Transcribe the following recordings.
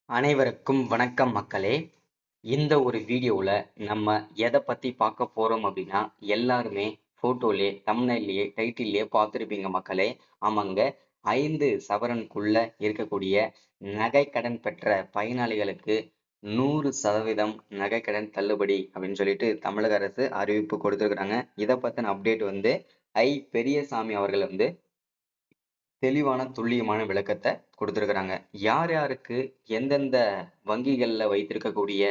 அனைவருக்கும் வணக்கம் மக்களே. இந்த ஒரு வீடியோவில் நம்ம எதை பற்றி பார்க்க போகிறோம் அப்படின்னா, எல்லாருமே ஃபோட்டோலே, தம்ப்நெயில்லையே, டைட்டில்லையே பார்த்துருப்பீங்க மக்களே. ஆமாங்க, 5 சவரனுக்குள்ள இருக்கக்கூடிய நகைக்கடன் பெற்ற பயனாளிகளுக்கு 100% நகைக்கடன் தள்ளுபடி அப்படின்னு சொல்லிட்டு தமிழக அரசு அறிவிப்பு கொடுத்துருக்குறாங்க. இதை பற்றின அப்டேட் வந்து பெரியசாமி அவர்கள் வந்து தெளிவான துல்லியமான விளக்கத்தை கொடுத்துருக்குறாங்க. யார் யாருக்கு எந்தெந்த வங்கிகள்ல வைத்திருக்கக்கூடிய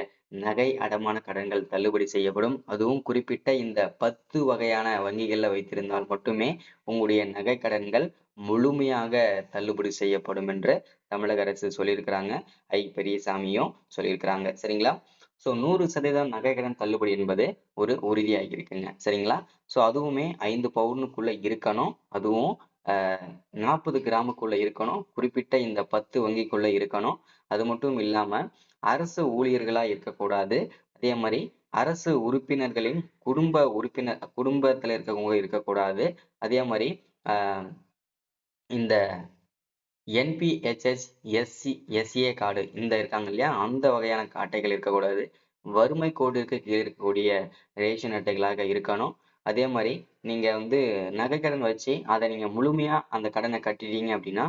நகை அடமான கடன்கள் தள்ளுபடி செய்யப்படும், அதுவும் குறிப்பிட்ட இந்த 10 வகையான வங்கிகள்ல வைத்திருந்தால் மட்டுமே உங்களுடைய நகை கடன்கள் முழுமையாக தள்ளுபடி செய்யப்படும் என்று தமிழக அரசு சொல்லியிருக்கிறாங்க. பெரியசாமியும் சொல்லியிருக்கிறாங்க. சரிங்களா? ஸோ 100% நகை கடன் தள்ளுபடி என்பது ஒரு உறுதியாகி இருக்குங்க. சரிங்களா? ஸோ அதுவுமே 5 பவுனுக்குள்ள இருக்கணும். அதுவும் 40 கிராமுக்குள்ள இருக்கணும். குறிப்பிட்ட இந்த 10 வங்கிக்குள்ள இருக்கணும். அது மட்டும் இல்லாம அரசு ஊழியர்களா இருக்கக்கூடாது. அதே மாதிரி அரசு உறுப்பினர்களின் குடும்பத்துல இருக்கவங்க இருக்கக்கூடாது. அதே மாதிரி இந்த NPHS SCA கார்டு இந்த இருக்காங்க இல்லையா, அந்த வகையான அட்டைகள் இருக்கக்கூடாது. வறுமை கோட்டிற்கு கீழ் இருக்கக்கூடிய ரேஷன் அட்டைகளாக இருக்கணும். அதே மாதிரி நீங்க வந்து நகைக்கடன் வச்சு அதை நீங்க முழுமையா அந்த கடனை கட்டிட்டீங்க அப்படின்னா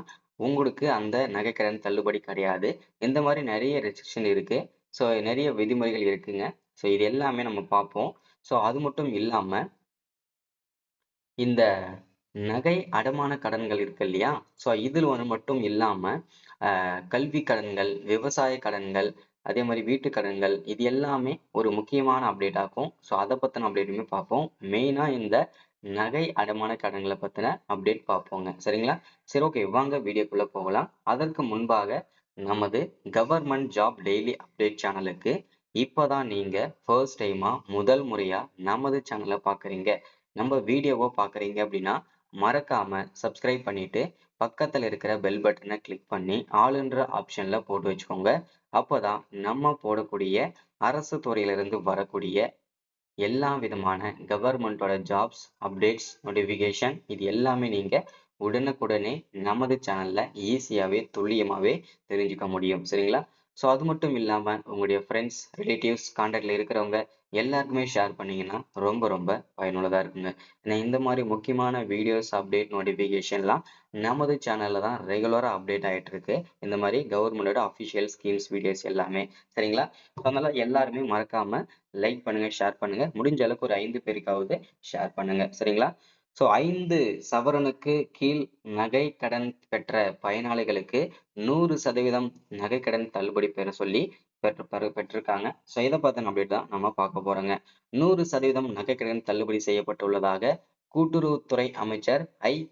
உங்களுக்கு அந்த நகைக்கடன் தள்ளுபடி கிடையாது. இந்த மாதிரி நிறைய ரெஸ்ட்ரிக்ஷன் இருக்கு. ஸோ நிறைய விதிமுறைகள் இருக்குங்க. ஸோ இது எல்லாமே நம்ம பார்ப்போம். ஸோ அது மட்டும் இல்லாம இந்த நகை அடமான கடன்கள் இருக்கு இல்லையா, ஸோ இதில் ஒன்று மட்டும் இல்லாம கல்வி கடன்கள், விவசாய கடன்கள், அதே மாதிரி வீட்டு கடன்கள், இது எல்லாமே ஒரு முக்கியமான அப்டேட் ஆகும். ஸோ அதை பத்தின அப்டேட்டுமே பார்ப்போம். மெயினா இந்த நகை அடமான கடன்களை பத்தின அப்டேட் பார்ப்போங்க. சரிங்களா? சரி, ஓகே, வாங்க வீடியோக்குள்ள போகலாம். அதற்கு முன்பாக நமது கவர்மெண்ட் ஜாப் டெய்லி அப்டேட் சேனலுக்கு இப்போதான் நீங்க ஃபர்ஸ்ட் டைமா முதல் முறையா நமது சேனலை பார்க்குறீங்க, நம்ம வீடியோவை பார்க்குறீங்க அப்படின்னா மறக்காம சப்ஸ்கிரைப் பண்ணிட்டு பக்கத்துல இருக்கிற பெல் பட்டனை கிளிக் பண்ணி ஆளுன்ற ஆப்ஷன்ல போட்டு வச்சுக்கோங்க. அப்போதான் நம்ம போடக்கூடிய அரசு துறையிலிருந்து வரக்கூடிய எல்லா விதமான கவர்மெண்டோட ஜாப்ஸ் அப்டேட்ஸ் நோட்டிஃபிகேஷன் இது எல்லாமே நீங்க உடனுக்குடனே நமது சேனல்ல ஈஸியாவே துல்லியமாவே தெரிஞ்சுக்க முடியும். சரிங்களா? ஸோ அது மட்டும் இல்லாம உங்களுடைய ஃப்ரெண்ட்ஸ், ரிலேட்டிவ்ஸ், கான்டாக்ட்ல இருக்கிறவங்க எல்லாருக்குமே ஷேர் பண்ணீங்கன்னா ரொம்ப ரொம்ப பயனுள்ளதா இருக்குங்க. ஏன்னா இந்த மாதிரி முக்கியமான வீடியோஸ், அப்டேட், நோட்டிஃபிகேஷன்லாம் நமது சேனல்ல தான் ரெகுலரா அப்டேட் ஆயிட்டு இருக்கு. இந்த மாதிரி கவர்மெண்டோட அஃபிஷியல் ஸ்கீம்ஸ் வீடியோஸ் எல்லாமே. சரிங்களா? அதனால எல்லாருமே மறக்காம லைக் பண்ணுங்க, ஷேர் பண்ணுங்க. முடிஞ்ச அளவுக்கு ஒரு 5 பேருக்காவது ஷேர் பண்ணுங்க. சரிங்களா? ஸோ 5 சவரனுக்கு கீழ் நகை கடன் பெற்ற பயனாளிகளுக்கு 100% நகை கடன் தள்ளுபடி பெற சொல்லி பெற்றிருக்காங்க. ஸோ இதை பத்தின அப்டேட் தான் நம்ம பார்க்க போறோங்க. 100% நகை கடன் தள்ளுபடி செய்யப்பட்டுள்ளதாக கூட்டுறவுத்துறை அமைச்சர்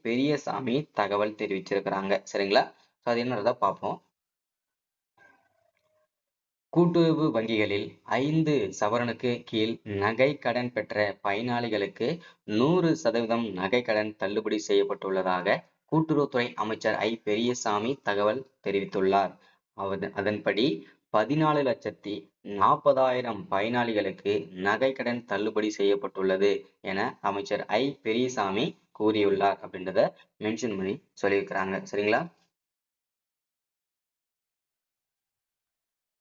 பெரியசாமி தகவல் தெரிவிச்சிருக்கிறாங்க. சரிங்களா? ஸோ அது என்னன்றதை பார்ப்போம். கூட்டுறவு வங்கிகளில் 5 சவரனுக்கு கீழ் நகை கடன் பெற்ற பயனாளிகளுக்கு 100% நகை கடன் தள்ளுபடி செய்யப்பட்டுள்ளதாக கூட்டுறவுத்துறை அமைச்சர் பெரியசாமி தகவல் தெரிவித்துள்ளார். அதன்படி 14,40,000 பயனாளிகளுக்கு நகை கடன் தள்ளுபடி செய்யப்பட்டுள்ளது என அமைச்சர் பெரியசாமி கூறியுள்ளார் அப்படின்றத மென்ஷன் பண்ணி சொல்லியிருக்கிறாங்க. சரிங்களா?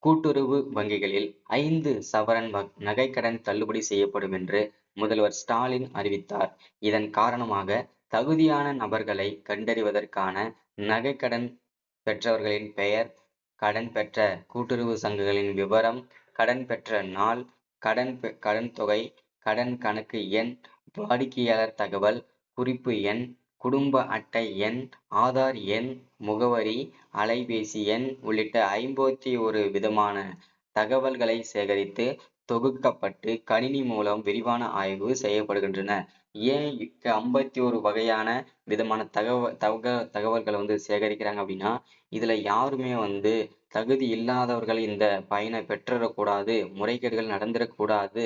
கூட்டுறவு வங்கிகளில் 5 சவரன் நகைக்கடன் தள்ளுபடி செய்யப்படும் என்று முதல்வர் ஸ்டாலின் அறிவித்தார். இதன் காரணமாக தகுதியான நபர்களை கண்டறிவதற்கான நகைக்கடன் பெற்றவர்களின் பெயர், கடன் பெற்ற கூட்டுறவு சங்கங்களின் விவரம், கடன் பெற்ற நாள், கடன் தொகை, கடன் கணக்கு எண், வாடிக்கையாளர் தகவல், குறிப்பு எண், குடும்ப அட்டை எண், ஆதார் எண், முகவரி, அலைபேசி எண் உள்ளிட்ட 51 விதமான தகவல்களை சேகரித்து தொகுக்கப்பட்டு கணினி மூலம் விரிவான ஆய்வு செய்யப்படுகின்றன. ஏன் 51 வகையான விதமான தகவல்களை வந்து சேகரிக்கிறாங்க அப்படின்னா, இதுல யாருமே வந்து தகுதி இல்லாதவர்கள் இந்த பயனை பெற்றுடக்கூடாது, முறைகேடுகள் நடந்துடக்கூடாது,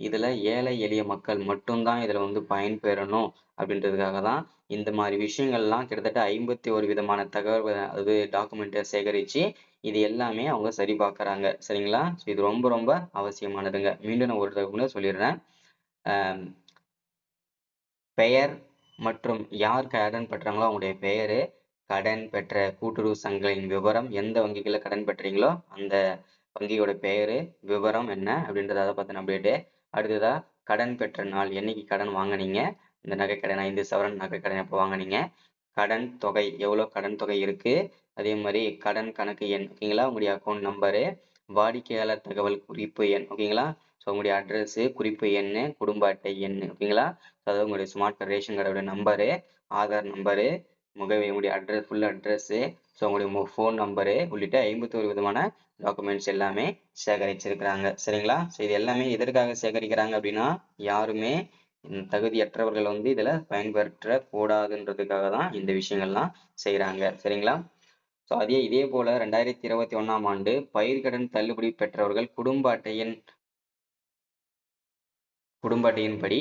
இதுல ஏழை எளிய மக்கள் மட்டும்தான் இதுல வந்து பயன்பெறணும் அப்படின்றதுக்காக தான் இந்த மாதிரி விஷயங்கள்லாம் கிட்டத்தட்ட 51 விதமான தகவல்கள், அது டாக்குமெண்ட்டை சேகரிச்சு இது எல்லாமே அவங்க சரி பார்க்கறாங்க. சரிங்களா? இது ரொம்ப ரொம்ப அவசியமானதுங்க. மீண்டும் நான் ஒரு தகவலை சொல்லிடுறேன். பெயர் மற்றும் யார் கடன் பெற்றாங்களோ அவங்களுடைய பெயரு, கடன் பெற்ற கூட்டுறவு சங்கங்களின் விவரம், எந்த வங்கிகளில் கடன் பெற்றீங்களோ அந்த வங்கியோட பெயரு, விவரம் என்ன அப்படின்றத அதை பத்தின அப்டேட்டு. அடுத்ததா கடன் பெற்ற நாள், என்னைக்கு கடன் வாங்குனீங்க, இந்த நகை கடன் 5 சவரன் நகை கடன் எப்போ வாங்குனீங்க, கடன் தொகை எவ்வளோ கடன் தொகை இருக்கு, அதே மாதிரி கடன் கணக்கு எண் ஓகேங்களா, உங்களுடைய அக்கௌண்ட் நம்பரு, வாடிக்கையாளர் தகவல் குறிப்பு எண் ஓகேங்களா. ஸோ உங்களுடைய அட்ரஸ், குறிப்பு எண், குடும்ப அட்டை எண் ஓகேங்களா. அதாவது உங்களுடைய ஸ்மார்ட் கார்டு, ரேஷன் கார்டோட நம்பரு, ஆதார் நம்பரு, முகவரி, உங்களுடைய அட்ரஸ், ஃபுல் அட்ரஸ், ஸோ உங்களுடைய ஃபோன் நம்பரு உள்ளிட்ட 51 விதமான டாக்குமெண்ட்ஸ் எல்லாமே சேகரிச்சிருக்கிறாங்க. சரிங்களா. ஸோ இது எல்லாமே எதற்காக சேகரிக்கிறாங்க அப்படின்னா, யாருமே தகுதியற்றவர்கள் வந்து இதுல பயன்பெற்ற கூடாதுன்றதுக்காக தான் இந்த விஷயங்கள்லாம் செய்யறாங்க. சரிங்களா. ஸோ இதே போல 2021ஆம் ஆண்டு பயிர்க்கடன் தள்ளுபடி பெற்றவர்கள் குடும்ப அட்டையின்படி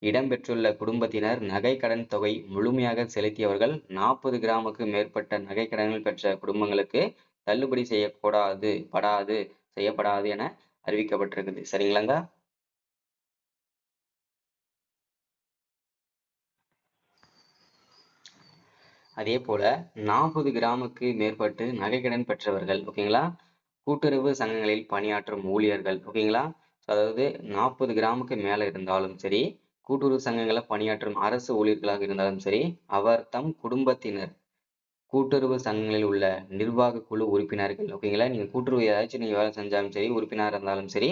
இடம்பெற்றுள்ள குடும்பத்தினர் நகை கடன் தொகை முழுமையாக செலுத்தியவர்கள் 40 கிராமுக்கு மேற்பட்ட நகை கடன்கள் பெற்ற குடும்பங்களுக்கு தள்ளுபடி செய்யப்படாது என அறிவிக்கப்பட்டிருக்குது. சரிங்களாங்க. அதே போல 40 கிராமுக்கு மேற்பட்டு நகைக்கடன் பெற்றவர்கள் ஓகேங்களா, கூட்டுறவு சங்கங்களில் பணியாற்றும் ஊழியர்கள் ஓகேங்களா. அதாவது 40 கிராமுக்கு மேல இருந்தாலும் சரி, கூட்டுறவு சங்கங்களை பணியாற்றும் அரசு ஊழியர்களாக இருந்தாலும் சரி, அவர் தம் குடும்பத்தினர் கூட்டுறவு சங்கங்களில் உள்ள நிர்வாக குழு உறுப்பினர்கள் ஓகேங்களா. நீங்க கூட்டுறவு ஏதாச்சும் நீங்க வேலை செஞ்சாலும் சரி, உறுப்பினராக இருந்தாலும் சரி,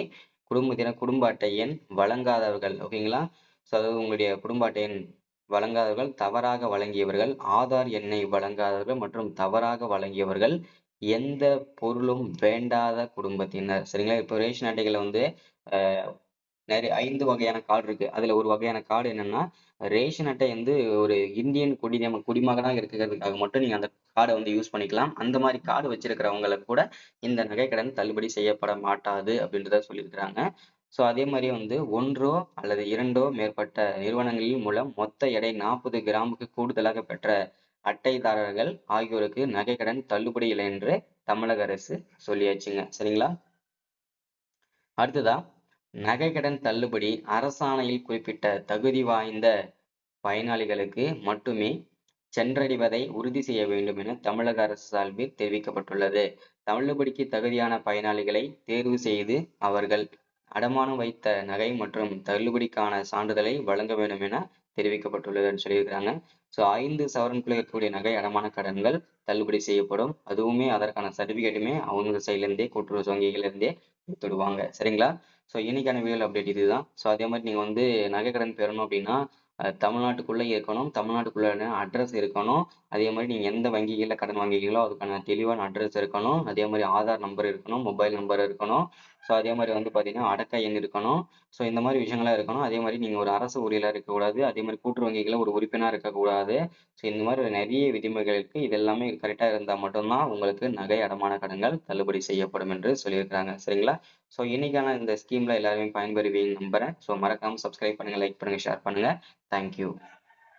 குடும்ப அட்டை எண் வழங்காதவர்கள் ஓகேங்களா. ஸோ அதாவது உங்களுடைய குடும்ப அட்டை எண் வழங்காதவர்கள், தவறாக வழங்கியவர்கள், ஆதார் எண்ணை வழங்காதவர்கள் மற்றும் தவறாக வழங்கியவர்கள், எந்த பொருளும் வேண்டாத குடும்பத்தினர். சரிங்களா. இப்போ ரேஷன் அட்டைகளை வந்து நிறைய 5 வகையான கார்டு இருக்கு. அதுல ஒரு வகையான கார்டு என்னன்னா, ரேஷன் அட்டை வந்து ஒரு இந்தியன் குடிமகனாக இருக்கிறதுக்காக மட்டும் நீங்க அந்த கார்டை வந்து யூஸ் பண்ணிக்கலாம். அந்த மாதிரி கார்டு வச்சிருக்கிறவங்களுக்கு கூட இந்த நகைக்கடன் தள்ளுபடி செய்யப்பட மாட்டாது அப்படின்றத சொல்லியிருக்கிறாங்க. ஸோ அதே மாதிரி வந்து 1 அல்லது 2 மேற்பட்ட நிறுவனங்களின் மூலம் மொத்த எடை 40 கிராமுக்கு கூடுதலாக பெற்ற அட்டைதாரர்கள் ஆகியோருக்கு நகைக்கடன் தள்ளுபடி இல்லை என்று தமிழக அரசு சொல்லியாச்சுங்க. சரிங்களா. அடுத்ததா நகைக்கடன் தள்ளுபடி அரசாணையில் குறிப்பிட்ட தகுதி வாய்ந்த பயனாளிகளுக்கு மட்டுமே சென்றடைவதை உறுதி செய்ய வேண்டும் என தமிழக அரசு சார்பில் தெரிவிக்கப்பட்டுள்ளது. தள்ளுபடிக்கு தகுதியான பயனாளிகளை தேர்வு செய்து அவர்கள் அடமானம் வைத்த நகை மற்றும் தள்ளுபடிக்கான சான்றிதழை வழங்க வேண்டும் என தெரிவிக்கப்பட்டுள்ளதுன்னு சொல்லியிருக்கிறாங்க. ஸோ 5 சவரன்குள்ள இருக்கக்கூடிய நகை அடமான கடன்கள் தள்ளுபடி செய்யப்படும். அதுவுமே அதற்கான சர்டிபிகேட்டுமே அவங்க சைட்ல இருந்தே கூட்டுறவு வங்கிகள்ல இருந்தே கொடுத்துடுவாங்க. சரிங்களா. ஸோ இன்னைக்கான வீடியோ அப்டேட் இதுதான். ஸோ அதே மாதிரி நீங்க வந்து நகை கடன் பெறணும் அப்படின்னா தமிழ்நாட்டுக்குள்ள இருக்கணும், தமிழ்நாட்டுக்குள்ள அட்ரஸ் இருக்கணும், அதே மாதிரி நீங்க எந்த வங்கிகளில் கடன் வாங்கிக்கிறீங்களோ அதுக்கான தெளிவான அட்ரஸ் இருக்கணும், அதே மாதிரி ஆதார் நம்பர் இருக்கணும், மொபைல் நம்பர் இருக்கணும், ஸோ அதே மாதிரி வந்து பார்த்தீங்கன்னா அடக்க எண் இருக்கணும். ஸோ இந்த மாதிரி விஷயங்கள்லாம் இருக்கணும். அதே மாதிரி நீங்கள் ஒரு அரசு ஊழியராக இருக்கக்கூடாது, அதே மாதிரி கூட்டுறவு வங்கிகளில் ஒரு உறுப்பினராக இருக்கக்கூடாது. ஸோ இந்த மாதிரி நிறைய விதிமுறைகள் இருக்கு. இது எல்லாமே கரெக்டாக இருந்தால் மட்டும்தான் உங்களுக்கு நகை அடமான கடன்கள் தள்ளுபடி செய்யப்படும் என்று சொல்லியிருக்கிறாங்க. சரிங்களா. ஸோ இன்னைக்கான இந்த ஸ்கீம்ல எல்லாருமே பயன்பெறுவீங்க நம்புறேன். ஸோ மறக்காம சப்ஸ்கிரைப் பண்ணுங்க, லைக் பண்ணுங்க, ஷேர் பண்ணுங்க. தேங்க்யூ.